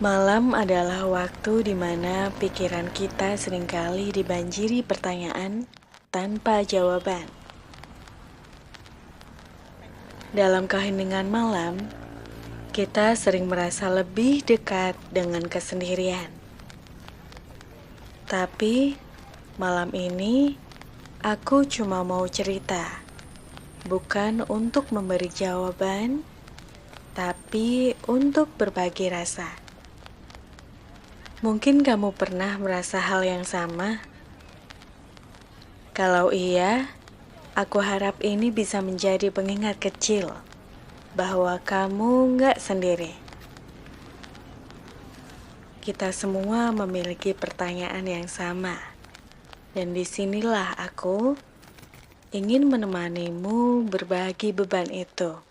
Malam adalah waktu di mana pikiran kita seringkali dibanjiri pertanyaan tanpa jawaban. Dalam keheningan malam, kita sering merasa lebih dekat dengan kesendirian. Tapi malam ini, aku cuma mau cerita, bukan untuk memberi jawaban, tapi untuk berbagi rasa. Mungkin kamu pernah merasa hal yang sama? Kalau iya, aku harap ini bisa menjadi pengingat kecil bahwa kamu nggak sendiri. Kita semua memiliki pertanyaan yang sama, dan disinilah aku ingin menemanimu berbagi beban itu.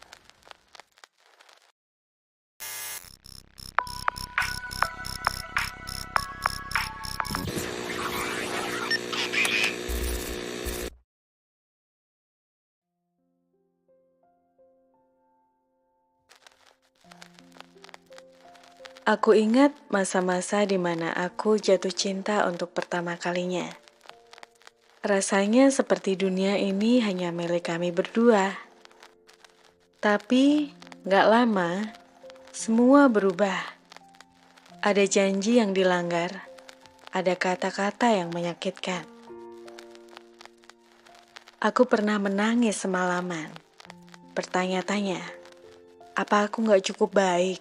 Aku ingat masa-masa di mana aku jatuh cinta untuk pertama kalinya. Rasanya seperti dunia ini hanya milik kami berdua. Tapi gak lama, semua berubah. Ada janji yang dilanggar, ada kata-kata yang menyakitkan. Aku pernah menangis semalaman, bertanya-tanya, apa aku gak cukup baik?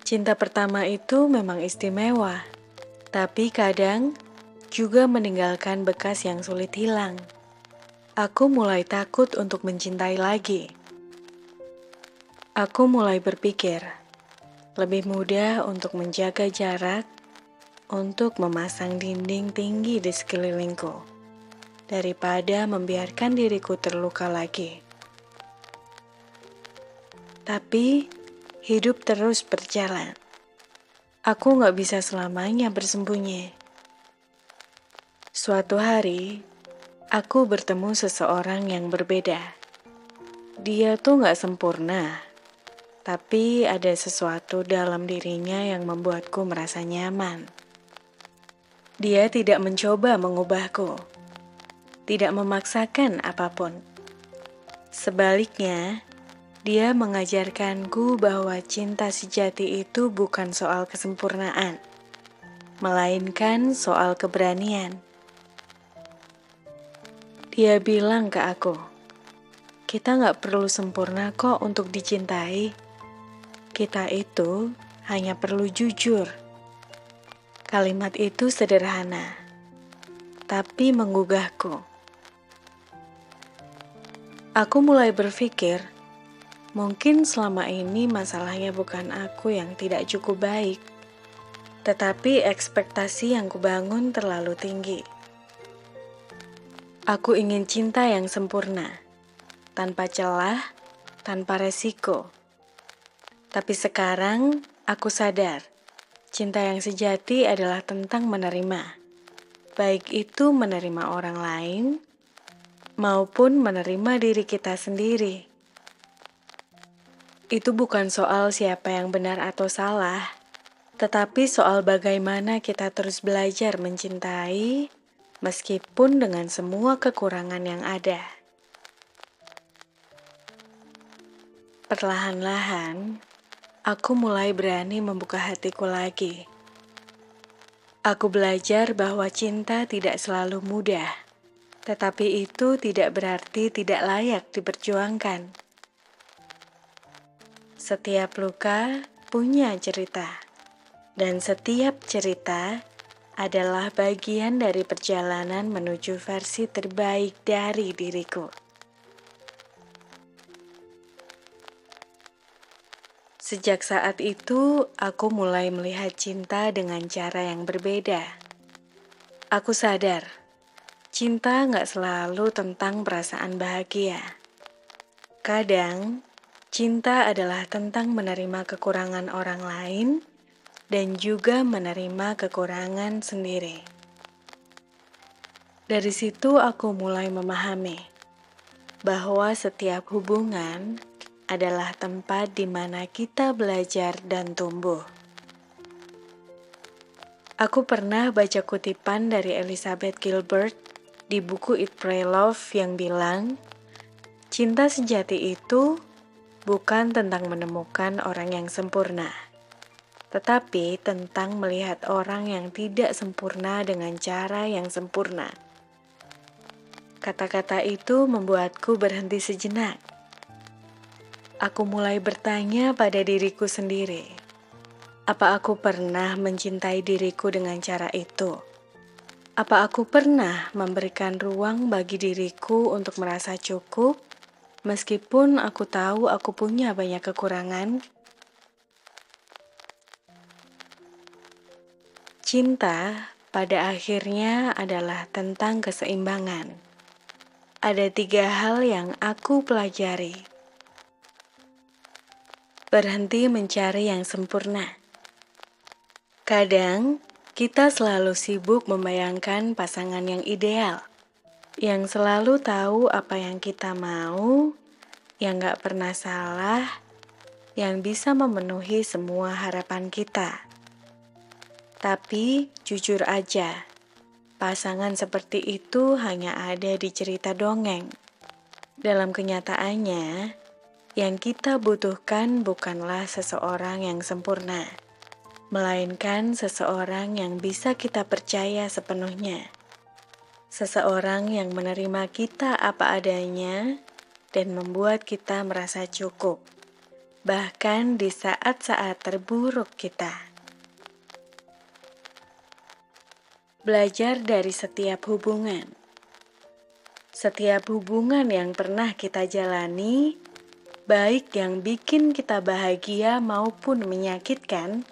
Cinta pertama itu memang istimewa, tapi kadang juga meninggalkan bekas yang sulit hilang. Aku mulai takut untuk mencintai lagi. Aku mulai berpikir, lebih mudah untuk menjaga jarak, untuk memasang dinding tinggi di sekelilingku, daripada membiarkan diriku terluka lagi. Tapi hidup terus berjalan. Aku gak bisa selamanya bersembunyi. Suatu hari, aku bertemu seseorang yang berbeda. Dia tuh gak sempurna, tapi ada sesuatu dalam dirinya yang membuatku merasa nyaman. Dia tidak mencoba mengubahku, tidak memaksakan apapun. Sebaliknya, dia mengajarkanku bahwa cinta sejati itu bukan soal kesempurnaan, melainkan soal keberanian. Dia bilang ke aku, kita gak perlu sempurna kok untuk dicintai. Kita itu hanya perlu jujur. Kalimat itu sederhana, tapi menggugahku. Aku mulai berpikir, mungkin selama ini masalahnya bukan aku yang tidak cukup baik, tetapi ekspektasi yang kubangun terlalu tinggi. Aku ingin cinta yang sempurna, tanpa celah, tanpa resiko. Tapi sekarang aku sadar, cinta yang sejati adalah tentang menerima. Baik itu menerima orang lain, maupun menerima diri kita sendiri. Itu bukan soal siapa yang benar atau salah, tetapi soal bagaimana kita terus belajar mencintai, meskipun dengan semua kekurangan yang ada. Perlahan-lahan, aku mulai berani membuka hatiku lagi. Aku belajar bahwa cinta tidak selalu mudah, tetapi itu tidak berarti tidak layak diperjuangkan. Setiap luka punya cerita, dan setiap cerita adalah bagian dari perjalanan menuju versi terbaik dari diriku. Sejak saat itu, aku mulai melihat cinta dengan cara yang berbeda. Aku sadar, cinta gak selalu tentang perasaan bahagia. Kadang, cinta adalah tentang menerima kekurangan orang lain dan juga menerima kekurangan sendiri. Dari situ aku mulai memahami bahwa setiap hubungan adalah tempat di mana kita belajar dan tumbuh. Aku pernah baca kutipan dari Elizabeth Gilbert di buku Eat, Pray, Love yang bilang, cinta sejati itu bukan tentang menemukan orang yang sempurna, tetapi tentang melihat orang yang tidak sempurna dengan cara yang sempurna. Kata-kata itu membuatku berhenti sejenak. Aku mulai bertanya pada diriku sendiri, apa aku pernah mencintai diriku dengan cara itu? Apa aku pernah memberikan ruang bagi diriku untuk merasa cukup, meskipun aku tahu aku punya banyak kekurangan? Cinta pada akhirnya adalah tentang keseimbangan. Ada 3 hal yang aku pelajari. Berhenti mencari yang sempurna. Kadang, kita selalu sibuk membayangkan pasangan yang ideal, yang selalu tahu apa yang kita mau, yang gak pernah salah, yang bisa memenuhi semua harapan kita. Tapi, jujur aja, pasangan seperti itu hanya ada di cerita dongeng. Dalam kenyataannya, yang kita butuhkan bukanlah seseorang yang sempurna, melainkan seseorang yang bisa kita percaya sepenuhnya. Seseorang yang menerima kita apa adanya dan membuat kita merasa cukup, bahkan di saat-saat terburuk kita. Belajar dari setiap hubungan. Setiap hubungan yang pernah kita jalani, baik yang bikin kita bahagia maupun menyakitkan,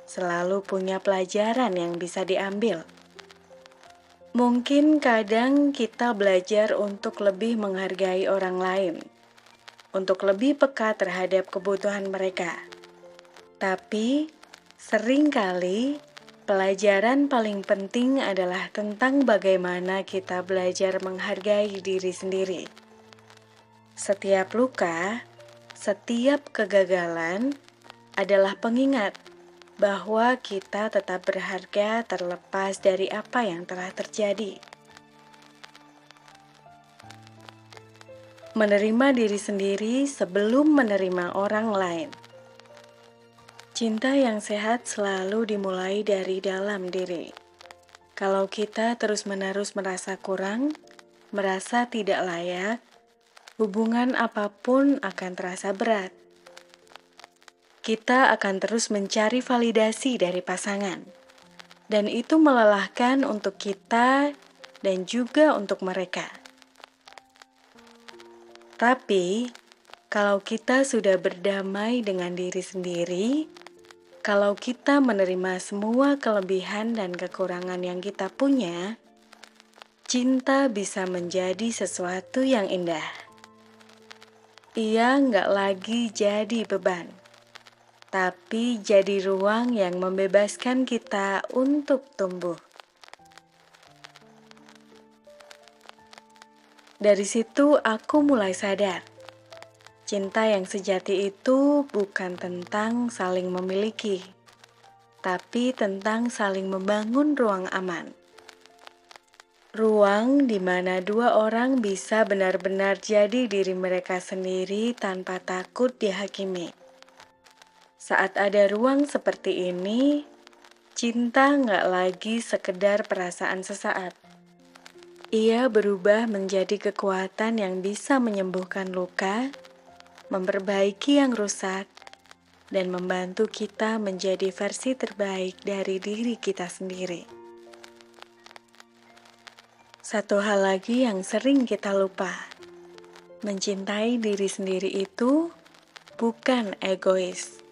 selalu punya pelajaran yang bisa diambil. Mungkin kadang kita belajar untuk lebih menghargai orang lain, untuk lebih peka terhadap kebutuhan mereka. Tapi, seringkali pelajaran paling penting adalah tentang bagaimana kita belajar menghargai diri sendiri. Setiap luka, setiap kegagalan adalah pengingat bahwa kita tetap berharga terlepas dari apa yang telah terjadi. Menerima diri sendiri sebelum menerima orang lain. Cinta yang sehat selalu dimulai dari dalam diri. Kalau kita terus-menerus merasa kurang, merasa tidak layak, hubungan apapun akan terasa berat. Kita akan terus mencari validasi dari pasangan, dan itu melelahkan untuk kita dan juga untuk mereka. Tapi, kalau kita sudah berdamai dengan diri sendiri, kalau kita menerima semua kelebihan dan kekurangan yang kita punya, cinta bisa menjadi sesuatu yang indah. Ia nggak lagi jadi beban, tapi jadi ruang yang membebaskan kita untuk tumbuh. Dari situ aku mulai sadar, cinta yang sejati itu bukan tentang saling memiliki, tapi tentang saling membangun ruang aman. Ruang di mana 2 orang bisa benar-benar jadi diri mereka sendiri tanpa takut dihakimi. Saat ada ruang seperti ini, cinta nggak lagi sekedar perasaan sesaat. Ia berubah menjadi kekuatan yang bisa menyembuhkan luka, memperbaiki yang rusak, dan membantu kita menjadi versi terbaik dari diri kita sendiri. Satu hal lagi yang sering kita lupa, mencintai diri sendiri itu bukan egois.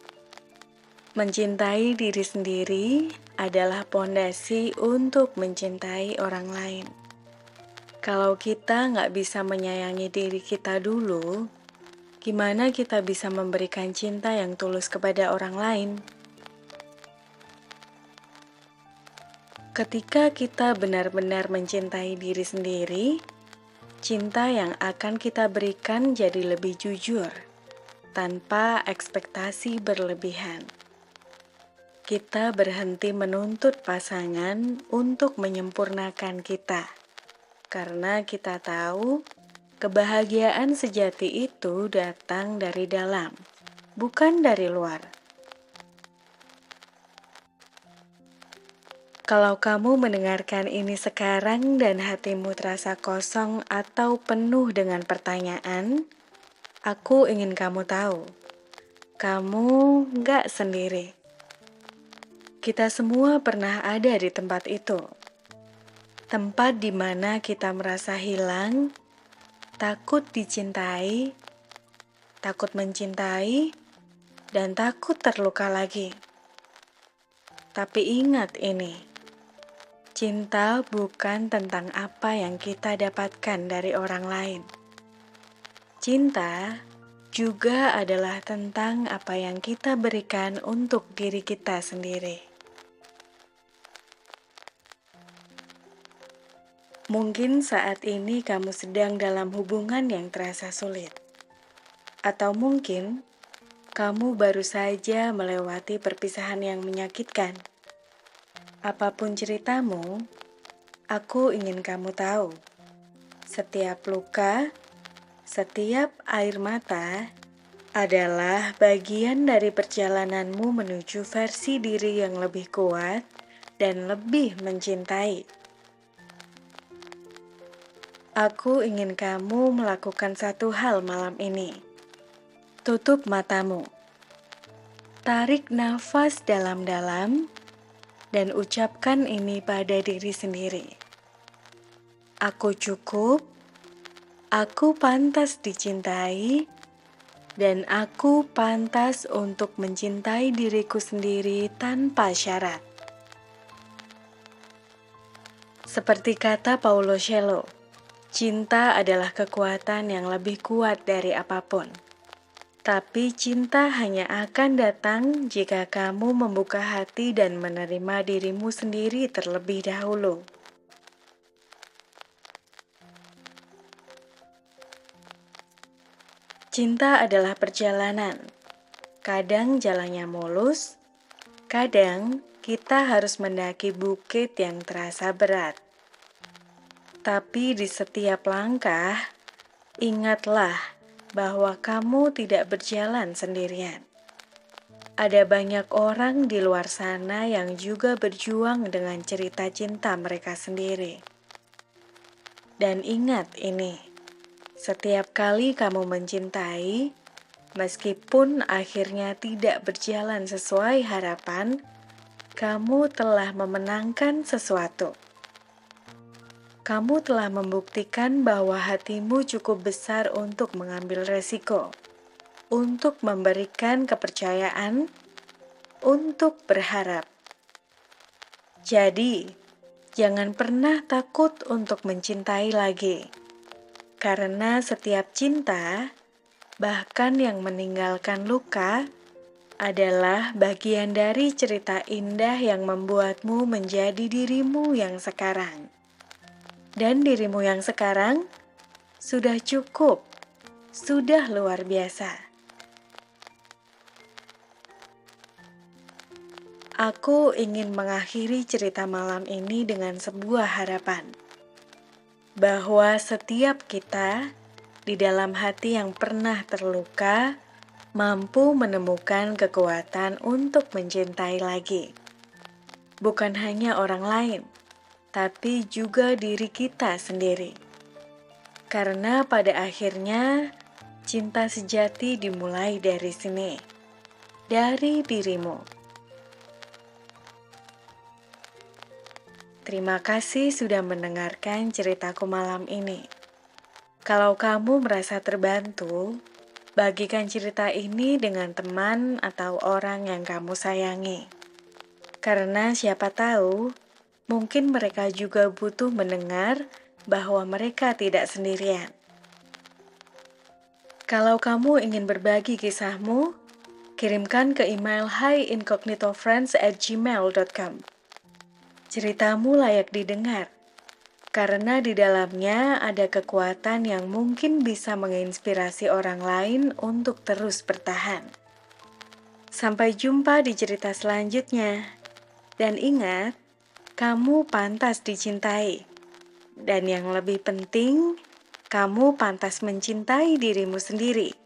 Mencintai diri sendiri adalah pondasi untuk mencintai orang lain. Kalau kita nggak bisa menyayangi diri kita dulu, gimana kita bisa memberikan cinta yang tulus kepada orang lain? Ketika kita benar-benar mencintai diri sendiri, cinta yang akan kita berikan jadi lebih jujur, tanpa ekspektasi berlebihan. Kita berhenti menuntut pasangan untuk menyempurnakan kita, karena kita tahu kebahagiaan sejati itu datang dari dalam, bukan dari luar. Kalau kamu mendengarkan ini sekarang dan hatimu terasa kosong atau penuh dengan pertanyaan, aku ingin kamu tahu, kamu nggak sendiri. Kita semua pernah ada di tempat itu. Tempat di mana kita merasa hilang, takut dicintai, takut mencintai, dan takut terluka lagi. Tapi ingat ini, cinta bukan tentang apa yang kita dapatkan dari orang lain. Cinta juga adalah tentang apa yang kita berikan untuk diri kita sendiri. Mungkin saat ini kamu sedang dalam hubungan yang terasa sulit. Atau mungkin kamu baru saja melewati perpisahan yang menyakitkan. Apapun ceritamu, aku ingin kamu tahu, setiap luka, setiap air mata adalah bagian dari perjalananmu menuju versi diri yang lebih kuat dan lebih mencintai. Aku ingin kamu melakukan satu hal malam ini. Tutup matamu. Tarik nafas dalam-dalam dan ucapkan ini pada diri sendiri. Aku cukup, aku pantas dicintai, dan aku pantas untuk mencintai diriku sendiri tanpa syarat. Seperti kata Paulo Coelho, cinta adalah kekuatan yang lebih kuat dari apapun. Tapi cinta hanya akan datang jika kamu membuka hati dan menerima dirimu sendiri terlebih dahulu. Cinta adalah perjalanan. Kadang jalannya mulus, kadang kita harus mendaki bukit yang terasa berat. Tapi di setiap langkah, ingatlah bahwa kamu tidak berjalan sendirian. Ada banyak orang di luar sana yang juga berjuang dengan cerita cinta mereka sendiri. Dan ingat ini, setiap kali kamu mencintai, meskipun akhirnya tidak berjalan sesuai harapan, kamu telah memenangkan sesuatu. Kamu telah membuktikan bahwa hatimu cukup besar untuk mengambil resiko, untuk memberikan kepercayaan, untuk berharap. Jadi, jangan pernah takut untuk mencintai lagi, karena setiap cinta, bahkan yang meninggalkan luka, adalah bagian dari cerita indah yang membuatmu menjadi dirimu yang sekarang. Dan dirimu yang sekarang sudah cukup, sudah luar biasa. Aku ingin mengakhiri cerita malam ini dengan sebuah harapan, bahwa setiap kita di dalam hati yang pernah terluka mampu menemukan kekuatan untuk mencintai lagi. Bukan hanya orang lain, tapi juga diri kita sendiri. Karena pada akhirnya, cinta sejati dimulai dari sini, dari dirimu. Terima kasih sudah mendengarkan ceritaku malam ini. Kalau kamu merasa terbantu, bagikan cerita ini dengan teman atau orang yang kamu sayangi. Karena siapa tahu, mungkin mereka juga butuh mendengar bahwa mereka tidak sendirian. Kalau kamu ingin berbagi kisahmu, kirimkan ke email hiincognitofriends@gmail.com. Ceritamu layak didengar, karena di dalamnya ada kekuatan yang mungkin bisa menginspirasi orang lain untuk terus bertahan. Sampai jumpa di cerita selanjutnya. Dan ingat, kamu pantas dicintai. Dan yang lebih penting, kamu pantas mencintai dirimu sendiri.